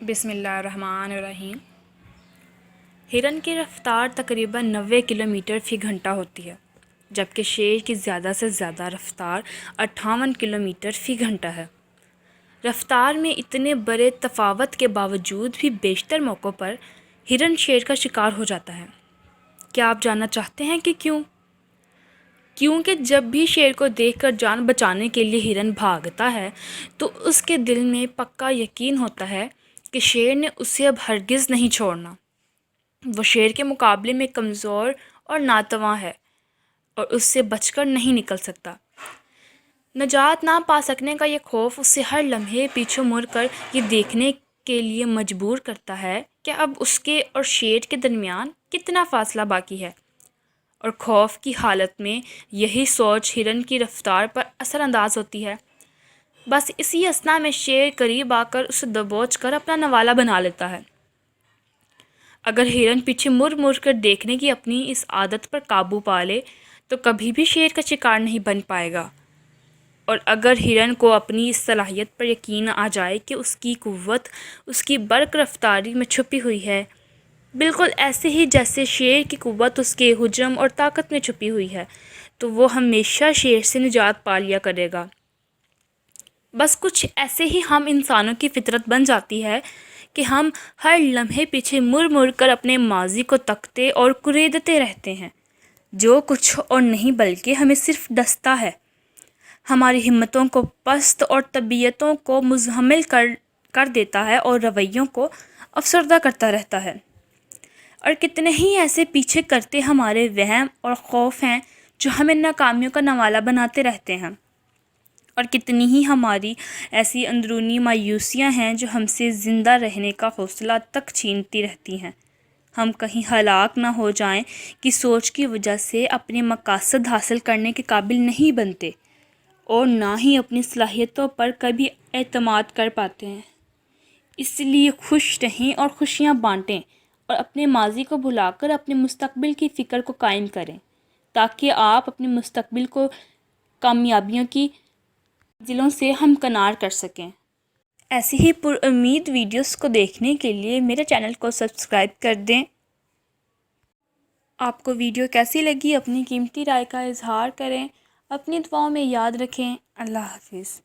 بسم اللہ الرحمن الرحیم۔ ہرن کی رفتار تقریباً 90 کلومیٹر فی گھنٹہ ہوتی ہے، جبکہ شیر کی زیادہ سے زیادہ رفتار 58 کلومیٹر فی گھنٹہ ہے۔ رفتار میں اتنے بڑے تفاوت کے باوجود بھی بیشتر موقعوں پر ہرن شیر کا شکار ہو جاتا ہے۔ کیا آپ جاننا چاہتے ہیں کہ کیوں؟ کیونکہ جب بھی شیر کو دیکھ کر جان بچانے کے لیے ہرن بھاگتا ہے تو اس کے دل میں پکا یقین ہوتا ہے کہ شیر نے اسے اب ہرگز نہیں چھوڑنا۔ وہ شیر کے مقابلے میں کمزور اور ناتواں ہے اور اس سے بچ کر نہیں نکل سکتا۔ نجات نہ پا سکنے کا یہ خوف اسے ہر لمحے پیچھے مڑ کر یہ دیکھنے کے لیے مجبور کرتا ہے کہ اب اس کے اور شیر کے درمیان کتنا فاصلہ باقی ہے، اور خوف کی حالت میں یہی سوچ ہرن کی رفتار پر اثر انداز ہوتی ہے۔ بس اسی اثنا میں شیر قریب آ کر اسے دبوچ کر اپنا نوالا بنا لیتا ہے۔ اگر ہرن پیچھے مڑ مڑ کر دیکھنے کی اپنی اس عادت پر قابو پا لے تو کبھی بھی شیر کا شکار نہیں بن پائے گا، اور اگر ہرن کو اپنی اس صلاحیت پر یقین آ جائے کہ اس کی قوت اس کی برق رفتاری میں چھپی ہوئی ہے، بالکل ایسے ہی جیسے شیر کی قوت اس کے حجم اور طاقت میں چھپی ہوئی ہے، تو وہ ہمیشہ شیر سے نجات پا لیا کرے گا۔ بس کچھ ایسے ہی ہم انسانوں کی فطرت بن جاتی ہے کہ ہم ہر لمحے پیچھے مڑ مڑ کر اپنے ماضی کو تکتے اور کریدتے رہتے ہیں، جو کچھ اور نہیں بلکہ ہمیں صرف ڈستا ہے، ہماری ہمتوں کو پست اور طبیعتوں کو مزمحل کر دیتا ہے اور رویوں کو افسردہ کرتا رہتا ہے۔ اور کتنے ہی ایسے پیچھے کرتے ہمارے وہم اور خوف ہیں جو ہمیں ناکامیوں کا نوالا بناتے رہتے ہیں، اور کتنی ہی ہماری ایسی اندرونی مایوسیاں ہیں جو ہم سے زندہ رہنے کا حوصلہ تک چھینتی رہتی ہیں۔ ہم کہیں ہلاک نہ ہو جائیں کی سوچ کی وجہ سے اپنے مقاصد حاصل کرنے کے قابل نہیں بنتے، اور نہ ہی اپنی صلاحیتوں پر کبھی اعتماد کر پاتے ہیں۔ اس لیے خوش رہیں اور خوشیاں بانٹیں، اور اپنے ماضی کو بھلا کر اپنے مستقبل کی فکر کو قائم کریں، تاکہ آپ اپنے مستقبل کو کامیابیوں کی منزلوں سے ہمکنار کر سکیں۔ ایسی ہی پر امید ویڈیوز کو دیکھنے کے لیے میرے چینل کو سبسکرائب کر دیں۔ آپ کو ویڈیو کیسی لگی اپنی قیمتی رائے کا اظہار کریں، اپنی دعاؤں میں یاد رکھیں۔ اللہ حافظ۔